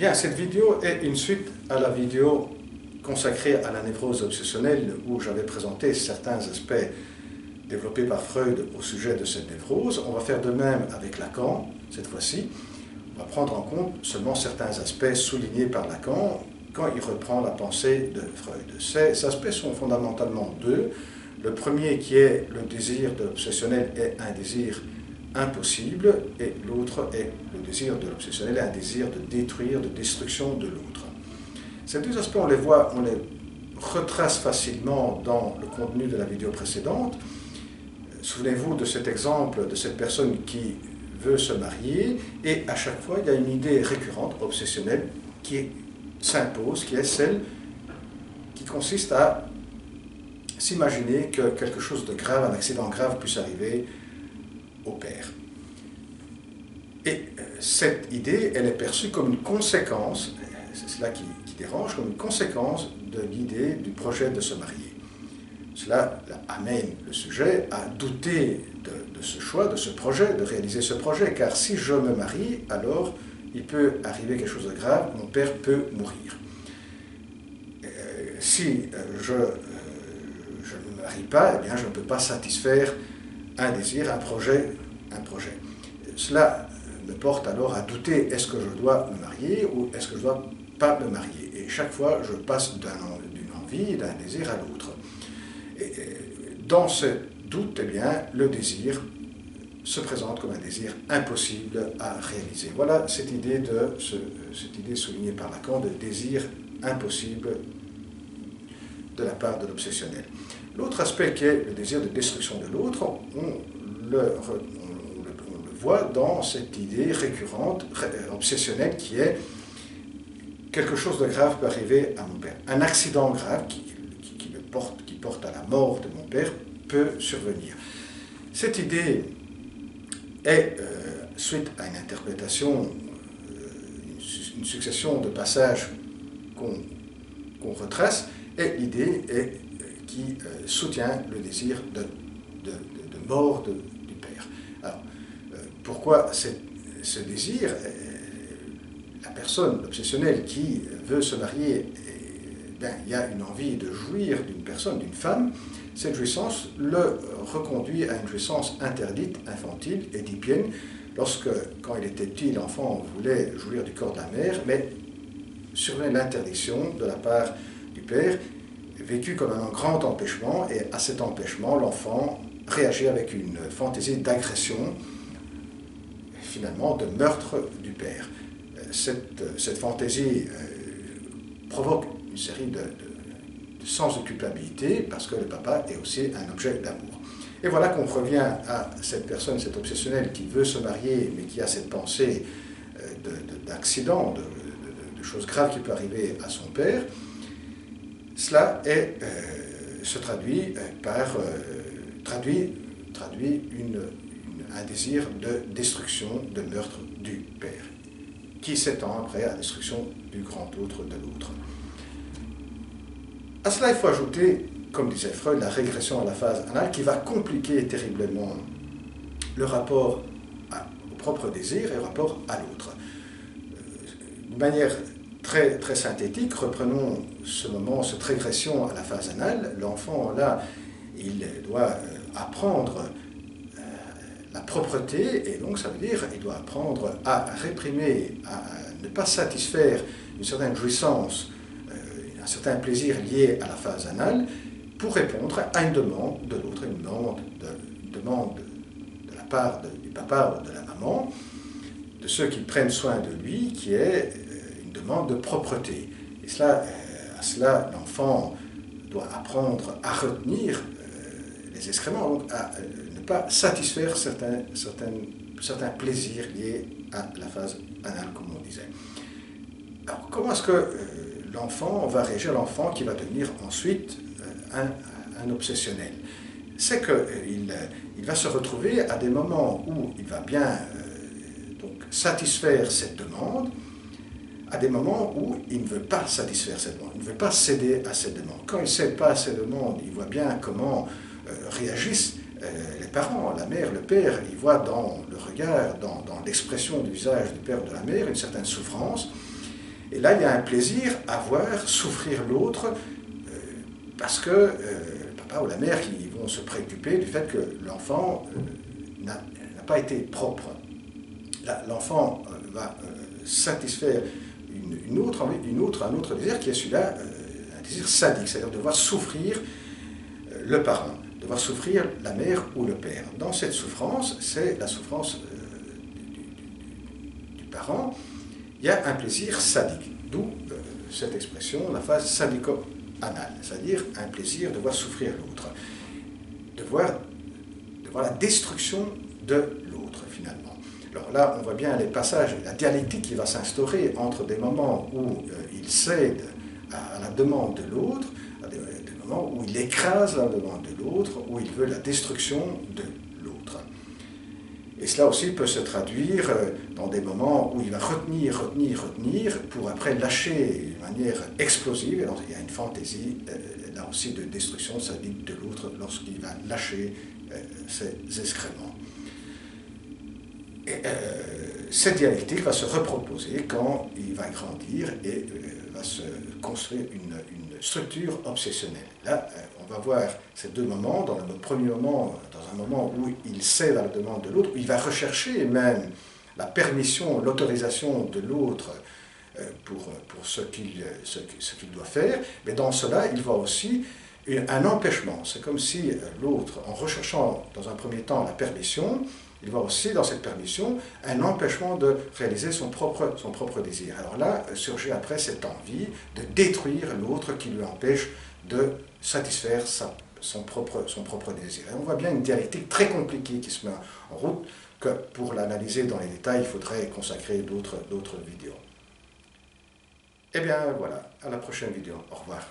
Bien, cette vidéo est une suite à la vidéo consacrée à la névrose obsessionnelle où j'avais présenté certains aspects développés par Freud au sujet de cette névrose. On va faire de même avec Lacan, cette fois-ci. On va prendre en compte seulement certains aspects soulignés par Lacan quand il reprend la pensée de Freud. Ces aspects sont fondamentalement deux. Le premier qui est le désir de l'obsessionnel est un désir impossible, et l'autre est le désir de l'obsessionnel est un désir de détruire, de destruction de l'autre. Ces deux aspects, on les voit, on les retrace facilement dans le contenu de la vidéo précédente. Souvenez-vous de cet exemple de cette personne qui veut se marier, et à chaque fois, il y a une idée récurrente, obsessionnelle, qui s'impose, qui est celle qui consiste à s'imaginer que quelque chose de grave, un accident grave puisse arriver au père. Et cette idée, elle est perçue comme une conséquence, c'est cela qui dérange, comme une conséquence de l'idée du projet de se marier. Cela amène le sujet à douter de ce choix, de ce projet, de réaliser ce projet, car si je me marie, alors il peut arriver quelque chose de grave, mon père peut mourir. Si je ne me marie pas, eh bien je ne peux pas satisfaire un désir, un projet. Cela me porte alors à douter, est-ce que je dois me marier ou est-ce que je ne dois pas me marier? Et chaque fois, je passe d'une envie, d'un désir à l'autre. Dans ce doute, eh bien, le désir se présente comme un désir impossible à réaliser. Voilà cette idée soulignée par Lacan de désir impossible de la part de l'obsessionnel. L'autre aspect qui est le désir de destruction de l'autre, on le voit dans cette idée récurrente, obsessionnelle, qui est quelque chose de grave peut arriver à mon père. Un accident grave qui porte à la mort de mon père peut survenir. Cette idée est, suite à une interprétation, une succession de passages qu'on retrace, et l'idée qui soutient le désir de mort du père. Alors, pourquoi ce désir? La personne, l'obsessionnel qui veut se marier, il y a une envie de jouir d'une personne, d'une femme. Cette jouissance le reconduit à une jouissance interdite, infantile, édipienne, quand il était petit, l'enfant voulait jouir du corps de la mère, mais survient l'interdiction de la part du père, vécu comme un grand empêchement, et à cet empêchement, l'enfant réagit avec une fantaisie d'agression, finalement de meurtre du père. Cette fantaisie provoque une série de sens de culpabilité, parce que le papa est aussi un objet d'amour. Et voilà qu'on revient à cette personne, cet obsessionnel qui veut se marier, mais qui a cette pensée d'accident, de choses graves qui peuvent arriver à son père. Cela se traduit par un désir de destruction, de meurtre du père, qui s'étend après à la destruction du grand autre de l'autre. À cela, il faut ajouter, comme disait Freud, la régression à la phase anale qui va compliquer terriblement le rapport au propre désir et au rapport à l'autre. De manière très, très synthétique, reprenons ce moment, cette régression à la phase anale. L'enfant, là, il doit apprendre la propreté, et donc ça veut dire qu'il doit apprendre à réprimer, à ne pas satisfaire une certaine jouissance, un certain plaisir lié à la phase anale, pour répondre à une demande de l'autre, une demande de la part du papa ou de la maman, de ceux qui prennent soin de lui, qui est une demande de propreté. Et à cela, l'enfant doit apprendre à retenir les excréments, donc à ne pas satisfaire certains plaisirs liés à la phase anale, comme on disait. Alors, comment est-ce que l'enfant va réagir, l'enfant qui va devenir ensuite un obsessionnel? C'est qu'il va se retrouver à des moments où il va bien donc satisfaire cette demande, à des moments où il ne veut pas satisfaire cette demande, il ne veut pas céder à cette demande. Quand il ne cède pas à cette demande, il voit bien comment réagissent les parents, la mère, le père. Il voit dans le regard, dans l'expression du visage du père ou de la mère une certaine souffrance. Et là, il y a un plaisir à voir souffrir l'autre, parce que le papa ou la mère qui vont se préoccuper du fait que l'enfant n'a pas été propre. L'enfant va satisfaire un autre désir qui est celui-là, un désir sadique, c'est-à-dire de voir souffrir le parent, de voir souffrir la mère ou le père. Dans cette souffrance, c'est la souffrance du parent, il y a un plaisir sadique, d'où cette expression, la phase sadico-anale, c'est-à-dire un plaisir de voir souffrir l'autre, de voir la destruction de l'autre finalement. Alors là, on voit bien les passages, la dialectique qui va s'instaurer entre des moments où il cède à la demande de l'autre, des moments où il écrase la demande de l'autre, où il veut la destruction de l'autre. Et cela aussi peut se traduire dans des moments où il va retenir pour après lâcher de manière explosive. Alors, il y a une fantaisie, là aussi, de destruction sadique de l'autre lorsqu'il va lâcher ses excréments. Et cette dialectique va se reproposer quand il va grandir et va se construire une structure obsessionnelle. Là, on va voir ces deux moments, dans le premier moment, dans un moment où il cède à la demande de l'autre, où il va rechercher même la permission, l'autorisation de l'autre pour ce qu'il doit faire, mais dans cela, il voit aussi un empêchement. C'est comme si l'autre, en recherchant dans un premier temps la permission, il voit aussi dans cette permission un empêchement de réaliser son propre désir. Alors là, surgit après cette envie de détruire l'autre qui lui empêche de satisfaire son propre désir. Et on voit bien une dialectique très compliquée qui se met en route, que pour l'analyser dans les détails, il faudrait consacrer d'autres vidéos. Eh bien voilà, à la prochaine vidéo. Au revoir.